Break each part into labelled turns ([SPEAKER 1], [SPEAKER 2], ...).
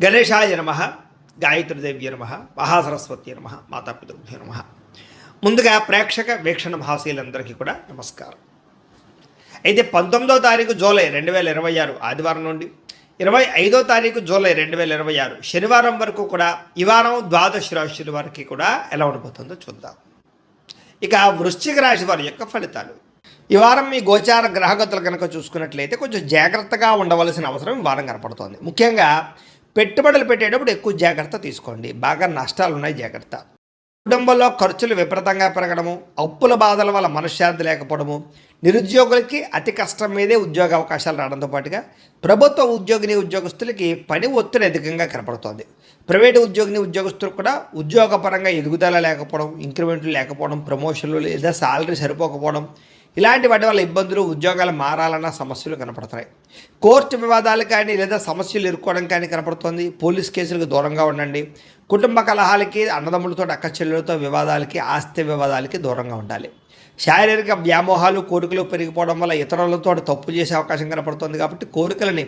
[SPEAKER 1] గణేశాయ నమ, గాయత్రీదేవ్య నమ, మహాసరస్వతి నమ, మాతాపితృభ్యో నమ. ముందుగా ప్రేక్షక వీక్షణ మహాశీలందరికీ కూడా నమస్కారం. అయితే 19వ తారీఖు జూలై 2026 ఆదివారం నుండి 25వ తారీఖు జూలై 2026 శనివారం వరకు కూడా ఈ వారం ద్వాదశ రాశుల వారికి కూడా ఎలా ఉండబోతుందో చూద్దాం. ఇక వృశ్చిక రాశి వారి యొక్క ఫలితాలు. ఈ వారం మీ గోచార గ్రహగతులు కనుక చూసుకున్నట్లయితే కొంచెం జాగ్రత్తగా ఉండవలసిన అవసరం ఈ వారం కనపడుతోంది. ముఖ్యంగా పెట్టుబడులు పెట్టేటప్పుడు ఎక్కువ జాగ్రత్త తీసుకోండి. బాగా నష్టాలు ఉన్నాయి, జాగ్రత్త. కుటుంబంలో ఖర్చులు విపరీతంగా పెరగడము, అప్పుల బాధల వల్ల మనశ్శాంతి లేకపోవడము, నిరుద్యోగులకి అతి కష్టం మీదే ఉద్యోగ అవకాశాలు రావడంతో పాటుగా ప్రభుత్వ ఉద్యోగస్తులకి పని ఒత్తిడి అధికంగా కనపడుతోంది. ప్రైవేటు ఉద్యోగస్తులకు కూడా ఉద్యోగపరంగా ఎదుగుదల లేకపోవడం, ఇంక్రిమెంట్లు లేకపోవడం, ప్రమోషన్లు లేదా శాలరీ సరిపోకపోవడం, ఇలాంటి వాటి వల్ల ఇబ్బందులు, ఉద్యోగాలు మారాలన్న సమస్యలు కనపడుతున్నాయి. కోర్టు వివాదాలు కానీ లేదా సమస్యలు ఎదుర్కోవడం కానీ కనపడుతుంది. పోలీస్ కేసులకు దూరంగా ఉండండి. కుటుంబ కలహాలకి, అన్నదమ్ములతో అక్కచెల్లెలతో వివాదాలకి, ఆస్తి వివాదాలకి దూరంగా ఉండాలి. శారీరక వ్యామోహాలు, కోరికలు పెరిగిపోవడం వల్ల ఇతరులతో తప్పు చేసే అవకాశం కనపడుతుంది. కాబట్టి కోరికలని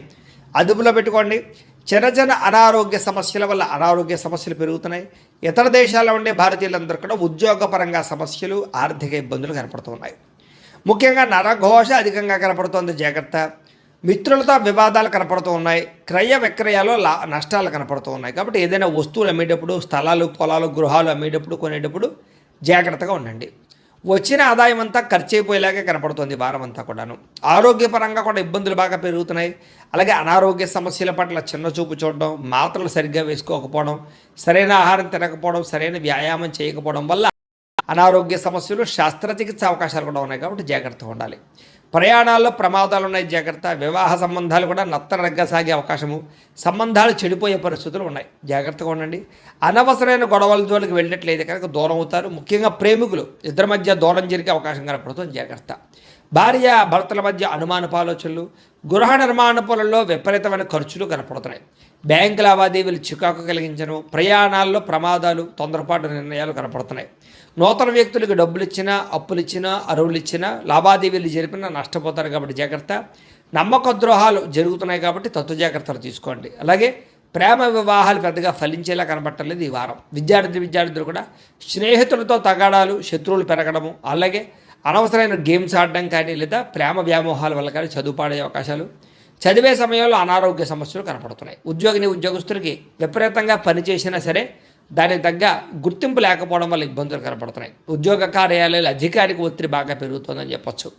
[SPEAKER 1] అదుపులో పెట్టుకోండి. చిన్న అనారోగ్య సమస్యల వల్ల అనారోగ్య సమస్యలు పెరుగుతున్నాయి. ఇతర దేశాల్లో ఉండే భారతీయులందరూ కూడా ఉద్యోగపరంగా సమస్యలు, ఆర్థిక ఇబ్బందులు కనపడుతున్నాయి. ముఖ్యంగా నరఘోష అధికంగా కనపడుతోంది, జాగ్రత్త. మిత్రులతో వివాదాలు కనపడుతూ ఉన్నాయి. క్రయ విక్రయాలు నష్టాలు కనపడుతూ ఉన్నాయి. కాబట్టి ఏదైనా వస్తువులు అమ్మేటప్పుడు, స్థలాలు, పొలాలు, గృహాలు అమ్మేటప్పుడు, కొనేటప్పుడు జాగ్రత్తగా ఉండండి. వచ్చిన ఆదాయం అంతా ఖర్చు అయిపోయేలాగే కనపడుతుంది వారం అంతా కూడాను. ఆరోగ్యపరంగా కూడా ఇబ్బందులు బాగా పెరుగుతున్నాయి. అలాగే అనారోగ్య సమస్యల పట్ల చిన్న చూపు చూడడం, మాత్రలు సరిగ్గా వేసుకోకపోవడం, సరైన ఆహారం తినకపోవడం, సరైన వ్యాయామం చేయకపోవడం వల్ల అనారోగ్య సమస్యలు, శస్త్రచికిత్స అవకాశాలు కూడా ఉన్నాయి. కాబట్టి జాగ్రత్తగా ఉండాలి. ప్రయాణాల్లో ప్రమాదాలు ఉన్నాయి, జాగ్రత్త. వివాహ సంబంధాలు కూడా నత్తనగ్గా సాగే అవకాశము, సంబంధాలు చెడిపోయే పరిస్థితులు ఉన్నాయి, జాగ్రత్తగా ఉండండి. అనవసరమైన గొడవల జోలికి వెళ్ళినట్లయితే కనుక దూరం అవుతారు. ముఖ్యంగా ప్రేమికులు ఇద్దరి మధ్య దూరం జరిగే అవకాశం కనపడుతుంది, జాగ్రత్త. భార్య భర్తల మధ్య అనుమానపు ఆలోచనలు, గృహ నిర్మాణ పనుల్లో విపరీతమైన ఖర్చులు కనపడుతున్నాయి. బ్యాంకు లావాదేవీలు చికాకు కలిగించడం, ప్రయాణాల్లో ప్రమాదాలు, తొందరపాటు నిర్ణయాలు కనపడుతున్నాయి. నూతన వ్యక్తులకు డబ్బులు ఇచ్చినా, అప్పులు ఇచ్చినా, అరువులు ఇచ్చినా, లావాదేవీలు జరిపినా నష్టపోతారు. కాబట్టి జాగ్రత్త. నమ్మక ద్రోహాలు జరుగుతున్నాయి కాబట్టి తత్వ జాగ్రత్తలు తీసుకోండి. అలాగే ప్రేమ వివాహాలు పెద్దగా ఫలించేలా కనబట్టలేదు ఈ వారం. విద్యార్థులు కూడా స్నేహితులతో తగాడాలు, శత్రువులు పెరగడము, అలాగే అనవసరమైన గేమ్స్ ఆడడం కానీ లేదా ప్రేమ వ్యామోహాల వల్ల కానీ చదువు పాడే అవకాశాలు, చదివే సమయంలో అనారోగ్య సమస్యలు కనపడుతున్నాయి. ఉద్యోగులకి విపరీతంగా పనిచేసినా సరే దానికి తగ్గ గుర్తింపు లేకపోవడం వల్ల ఇబ్బందులు కనపడుతున్నాయి. ఉద్యోగ కార్యాలయాలు అధికారిక ఒత్తిడి బాగా పెరుగుతుందని చెప్పొచ్చు.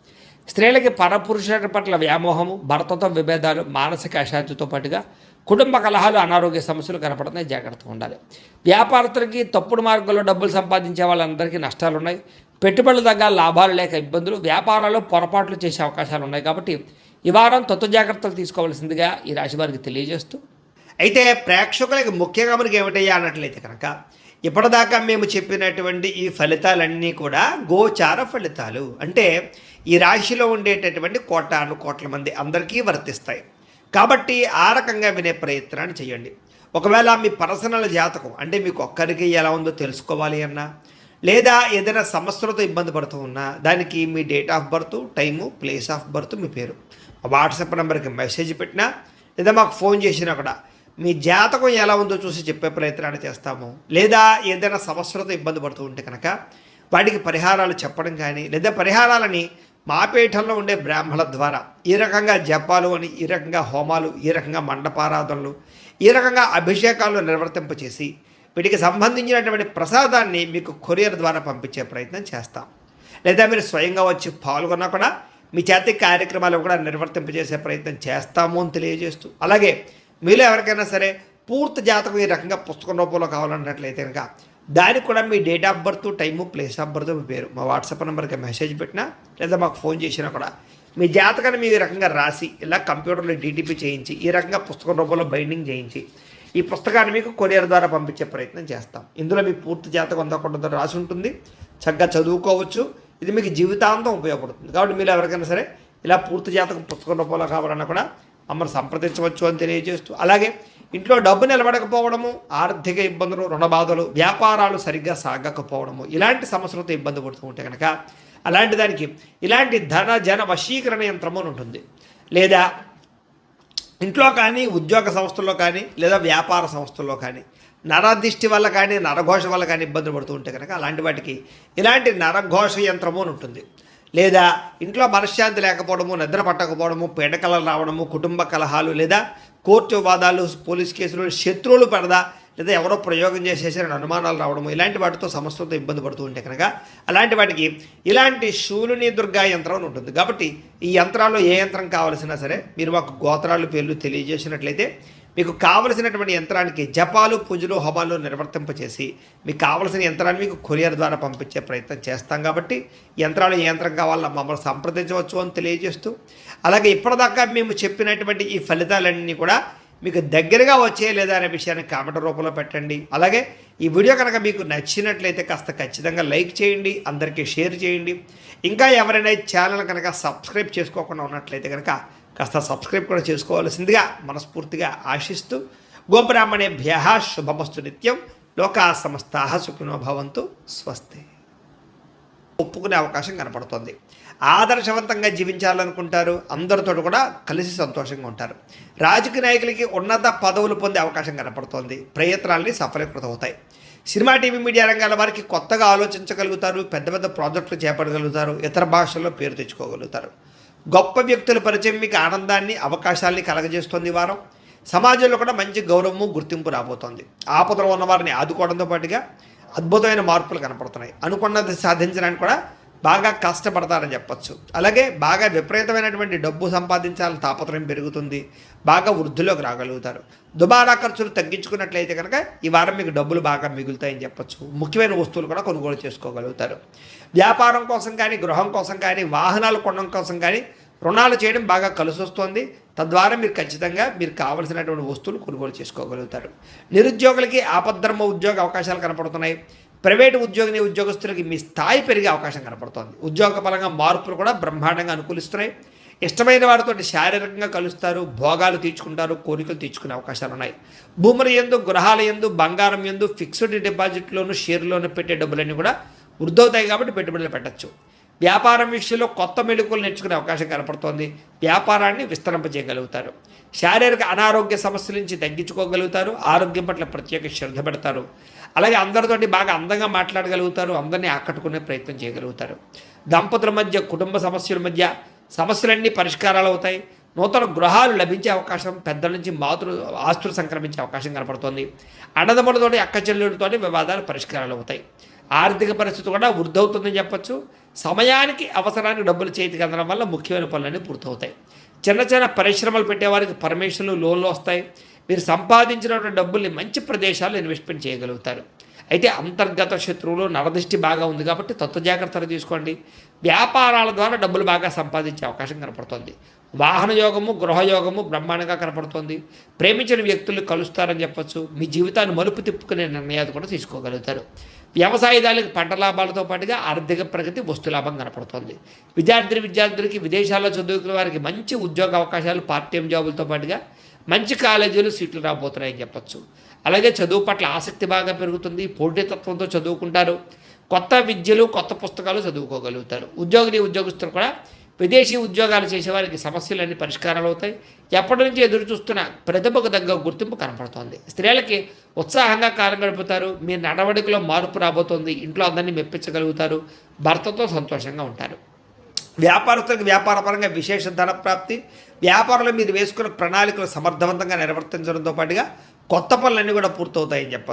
[SPEAKER 1] స్త్రీలకి పరపురుషుల పట్ల వ్యామోహము, భర్తతో విభేదాలు, మానసిక అశాంతితో పాటుగా కుటుంబ కలహాలు, అనారోగ్య సమస్యలు కనపడుతున్నాయి, జాగ్రత్తగా ఉండాలి. వ్యాపారస్తులకి తప్పుడు మార్గంలో డబ్బులు సంపాదించే వాళ్ళందరికీ నష్టాలు ఉన్నాయి. పెట్టుబడులు తగ్గ లాభాలు లేక ఇబ్బందులు, వ్యాపారాల్లో పొరపాట్లు చేసే అవకాశాలు ఉన్నాయి. కాబట్టి ఈ వారం తత్వ జాగ్రత్తలు తీసుకోవాల్సిందిగా ఈ రాశి వారికి తెలియజేస్తూ, అయితే ప్రేక్షకులకి ముఖ్యంగా మనకి ఏమిటయ్యా అన్నట్లయితే కనుక ఇప్పటిదాకా మేము చెప్పినటువంటి ఈ ఫలితాలన్నీ కూడా గోచార ఫలితాలు. అంటే ఈ రాశిలో ఉండేటటువంటి కోట్ల మంది అందరికీ వర్తిస్తాయి. కాబట్టి ఆ రకంగా వినే ప్రయత్నాన్ని చేయండి. ఒకవేళ మీ పర్సనల్ జాతకం అంటే మీకు ఒక్కరికి ఎలా ఉందో తెలుసుకోవాలి అన్నా, లేదా ఏదైనా సమస్యలతో ఇబ్బంది పడుతూ ఉన్నా, దానికి మీ date of birth, time, place of birth, మీ పేరు వాట్సాప్ నెంబర్కి మెసేజ్ పెట్టినా లేదా మాకు ఫోన్ చేసినా కూడా మీ జాతకం ఎలా ఉందో చూసి చెప్పే ప్రయత్నాన్ని చేస్తాము. లేదా ఏదైనా సమస్యలతో ఇబ్బంది పడుతూ ఉంటే కనుక వాటికి పరిహారాలు చెప్పడం కానీ, లేదా పరిహారాలని మా పీఠంలో ఉండే బ్రాహ్మణుల ద్వారా ఈ రకంగా జపాలు అని, ఈ రకంగా హోమాలు, ఈ రకంగా మండపారాధనలు, ఈ రకంగా అభిషేకాలు నిర్వర్తింపచేసి వీటికి సంబంధించినటువంటి ప్రసాదాన్ని మీకు కొరియర్ ద్వారా పంపించే ప్రయత్నం చేస్తాం. లేదా మీరు స్వయంగా వచ్చి పాల్గొన్నా కూడా మీ చేతి కార్యక్రమాలు కూడా నిర్వర్తింపజేసే ప్రయత్నం చేస్తాము అని తెలియజేస్తూ, అలాగే మీలో ఎవరికైనా సరే పూర్తి జాతకం ఈ రకంగా పుస్తకం రూపంలో కావాలన్నట్లయితే కనుక దానికి కూడా మీ date of birth, time, place of birth, మీ పేరు మా వాట్సాప్ నెంబర్కి మెసేజ్ పెట్టినా లేదా మాకు ఫోన్ చేసినా కూడా మీ జాతకాన్ని మీ రకంగా రాసి ఇలా కంప్యూటర్లో డీటీపీ చేయించి ఈ రకంగా పుస్తకం రూపంలో బైండింగ్ చేయించి ఈ పుస్తకాన్ని మీకు కొరియర్ ద్వారా పంపించే ప్రయత్నం చేస్తాం. ఇందులో మీ పూర్తి జాతకం అంతా కొంత రాసి ఉంటుంది, చక్కగా చదువుకోవచ్చు. ఇది మీకు జీవితాంతం ఉపయోగపడుతుంది. కాబట్టి మీరు ఎవరికైనా సరే ఇలా పూర్తి జాతకం పుస్తకం రూపంలో కావాలన్నా కూడా మమ్మల్ని సంప్రదించవచ్చు అని తెలియజేస్తూ, అలాగే ఇంట్లో డబ్బు నిలబడకపోవడము, ఆర్థిక ఇబ్బందులు, రుణ బాధలు, వ్యాపారాలు సరిగ్గా సాగకపోవడము, ఇలాంటి సమస్యలతో ఇబ్బంది పడుతూ ఉంటే కనుక అలాంటి దానికి ఇలాంటి ధన జన వశీకరణ యంత్రము ఉంటుంది. లేదా ఇంట్లో కానీ ఉద్యోగ సంస్థల్లో కానీ లేదా వ్యాపార సంస్థల్లో కానీ నరదిష్టి వల్ల కానీ నరఘోష వల్ల కానీ ఇబ్బందులు పడుతూ ఉంటే కనుక అలాంటి వాటికి ఇలాంటి నరఘోష యంత్రము అని ఉంటుంది. లేదా ఇంట్లో మనశ్శాంతి లేకపోవడము, నిద్ర పట్టకపోవడము, పీడకలలు రావడము, కుటుంబ కలహాలు లేదా కోర్టు వివాదాలు, పోలీస్ కేసులు, శత్రువులు పడదా లేదా ఎవరో ప్రయోగం చేసేసిన అనుమానాలు రావడము, ఇలాంటి వాటితో సమస్యలతో ఇబ్బంది పడుతూ ఉంటే కనుక అలాంటి వాటికి ఇలాంటి శూలిని దుర్గా యంత్రం అని ఉంటుంది. కాబట్టి ఈ యంత్రాల్లో ఏ యంత్రం కావాల్సినా సరే మీరు మాకు గోత్రాలు పేర్లు తెలియజేసినట్లయితే మీకు కావలసినటువంటి యంత్రానికి జపాలు, పూజలు, హోమాలు నిర్వర్తింపచేసి మీకు కావలసిన యంత్రాన్ని మీకు కొరియర్ ద్వారా పంపించే ప్రయత్నం చేస్తాం. కాబట్టి యంత్రాలు ఏ యంత్రం కావాలో మమ్మల్ని సంప్రదించవచ్చు అని తెలియజేస్తూ, అలాగే ఇప్పటిదాకా మేము చెప్పినటువంటి ఈ ఫలితాలన్నీ కూడా మీకు దగ్గరగా వచ్చే లేదా అనే విషయాన్ని కామెంట్ రూపంలో పెట్టండి. అలాగే ఈ వీడియో కనుక మీకు నచ్చినట్లయితే కాస్త ఖచ్చితంగా లైక్ చేయండి, అందరికీ షేర్ చేయండి. ఇంకా ఎవరైనా ఛానల్ కనుక సబ్స్క్రైబ్ చేసుకోకుండా ఉన్నట్లయితే కనుక కాస్త సబ్స్క్రైబ్ కూడా చేసుకోవాల్సిందిగా మనస్ఫూర్తిగా ఆశిస్తూ, గోబ్రాహ్మణేభ్యః శుభమస్తు నిత్యం, లోకా సమస్తాః సుఖినో భవంతు, స్వస్తి. ఒప్పుకునే అవకాశం కనపడుతుంది. ఆదర్శవంతంగా జీవించాలనుకుంటారు, అందరితో కూడా కలిసి సంతోషంగా ఉంటారు. రాజకీయ నాయకులకి ఉన్నత పదవులు పొందే అవకాశం కనపడుతోంది. ప్రయత్నాలని సఫలీకృతం అవుతాయి. సినిమా, టీవీ, మీడియా రంగాల వారికి కొత్తగా ఆలోచించగలుగుతారు, పెద్ద పెద్ద ప్రాజెక్టులు చేపట్టగలుగుతారు, ఇతర భాషల్లో పేరు తెచ్చుకోగలుగుతారు. గొప్ప వ్యక్తుల పరిచయం మీకు ఆనందాన్ని, అవకాశాలని కలగజేస్తుంది. ఈ వారం సమాజంలో కూడా మంచి గౌరవము, గుర్తింపు రాబోతోంది. ఆపదలో ఉన్న వారిని ఆదుకోవడంతో పాటుగా అద్భుతమైన మార్పులు కనపడుతున్నాయి. అనుకున్నది సాధించడానికి కూడా బాగా కష్టపడతారని చెప్పచ్చు. అలాగే బాగా విపరీతమైనటువంటి డబ్బు సంపాదించాలని తాపత్రయం పెరుగుతుంది. బాగా వృద్ధిలోకి రాగలుగుతారు. దుబారా ఖర్చులు తగ్గించుకున్నట్లయితే కనుక ఈ వారం మీకు డబ్బులు బాగా మిగులుతాయని చెప్పచ్చు. ముఖ్యమైన వస్తువులు కూడా కొనుగోలు చేసుకోగలుగుతారు. వ్యాపారం కోసం కానీ, గృహం కోసం కానీ, వాహనాలు కొనడం కోసం కానీ రుణాలు చేయడం బాగా కలిసి వస్తుంది. తద్వారా మీరు ఖచ్చితంగా మీరు కావలసినటువంటి వస్తువులు కొనుగోలు చేసుకోగలుగుతారు. నిరుద్యోగులకి ఆపద్ధర్మ ఉద్యోగ అవకాశాలు కనపడుతున్నాయి. ప్రైవేటు ఉద్యోగస్తులకి మీ స్థాయి పెరిగే అవకాశం కనపడుతోంది. ఉద్యోగ పరంగా మార్పులు కూడా బ్రహ్మాండంగా అనుకూలిస్తున్నాయి. ఇష్టమైన వారితో శారీరకంగా కలుస్తారు, భోగాలు తీర్చుకుంటారు, కోరికలు తీర్చుకునే అవకాశాలు ఉన్నాయి. భూముల యందు, గృహాల యందు, బంగారం యందు, ఫిక్స్డ్ డిపాజిట్లోను, షేర్లోను పెట్టే డబ్బులన్నీ కూడా వృద్ధవుతాయి. కాబట్టి పెట్టుబడులు పెట్టచ్చు. వ్యాపారం విషయంలో కొత్త మెళుకువలు నేర్చుకునే అవకాశం కనపడుతోంది. వ్యాపారాన్ని విస్తరింపజేయగలుగుతారు. శారీరక అనారోగ్య సమస్యల నుంచి తగ్గించుకోగలుగుతారు. ఆరోగ్యం పట్ల ప్రత్యేక శ్రద్ధ పెడతారు. అలాగే అందరితోటి బాగా అందంగా మాట్లాడగలుగుతారు. అందరినీ ఆకట్టుకునే ప్రయత్నం చేయగలుగుతారు. దంపతుల మధ్య, కుటుంబ సమస్యల మధ్య సమస్యలన్నీ పరిష్కారాలు అవుతాయి. నూతన గృహాలు లభించే అవకాశం, పెద్దల నుంచి ఆస్తులు సంక్రమించే అవకాశం కనపడుతోంది. అన్నదమ్ములతోటి, అక్క చెల్లెలతోటి వివాదాలు పరిష్కారాలు అవుతాయి. ఆర్థిక పరిస్థితి కూడా వృద్ధవుతుందని చెప్పచ్చు. సమయానికి, అవసరానికి డబ్బులు చేతికి అందడం వల్ల ముఖ్యమైన పనులన్నీ పూర్తవుతాయి. చిన్న చిన్న పరిశ్రమలు పెట్టేవారికి పర్మిషన్లు, లోన్లు వస్తాయి. మీరు సంపాదించినటువంటి డబ్బుల్ని మంచి ప్రదేశాల్లో ఇన్వెస్ట్మెంట్ చేయగలుగుతారు. అయితే అంతర్గత శత్రువులు, నరదృష్టి బాగా ఉంది కాబట్టి జాగ్రత్తలు తీసుకోండి. వ్యాపారాల ద్వారా డబ్బులు బాగా సంపాదించే అవకాశం కనపడుతుంది. వాహన యోగము, గృహయోగము బ్రహ్మాండంగా కనపడుతుంది. ప్రేమించిన వ్యక్తులు కలుస్తారని చెప్పచ్చు. మీ జీవితాన్ని మలుపు తిప్పుకునే నిర్ణయాలు కూడా తీసుకోగలుగుతారు. వ్యవసాయదారులకు పంట లాభాలతో పాటుగా ఆర్థిక ప్రగతి, వస్తులాభం కనపడుతుంది. విద్యార్థులకి విదేశాల్లో చదువుకునే వారికి మంచి ఉద్యోగ అవకాశాలు, పార్ట్ టైం జాబులతో పాటుగా మంచి కాలేజీలు సీట్లు రాబోతున్నాయని చెప్పచ్చు. అలాగే చదువు పట్ల ఆసక్తి బాగా పెరుగుతుంది. పోటీతత్వంతో చదువుకుంటారు. కొత్త విద్యలు, కొత్త పుస్తకాలు చదువుకోగలుగుతారు. ఉద్యోగస్తులు కూడా విదేశీ ఉద్యోగాలు చేసేవారికి సమస్యలన్నీ పరిష్కారాలు అవుతాయి. ఎప్పటి నుంచి ఎదురు చూస్తున్న ప్రతిభకు తగ్గ గుర్తింపు కనపడుతోంది. స్త్రీలకి ఉత్సాహంగా కాలం గడుపుతారు. మీ నడవడికలో మార్పు రాబోతోంది. ఇంట్లో అందరినీ మెప్పించగలుగుతారు. భర్తతో సంతోషంగా ఉంటారు. వ్యాపారస్తులకు వ్యాపారపరంగా విశేష ధన ప్రాప్తి. వ్యాపారంలో మీరు వేసుకున్న ప్రణాళికలు సమర్థవంతంగా నిర్వర్తించడంతో పాటుగా కొత్త పనులన్నీ కూడా పూర్తవుతాయని చెప్పచ్చు.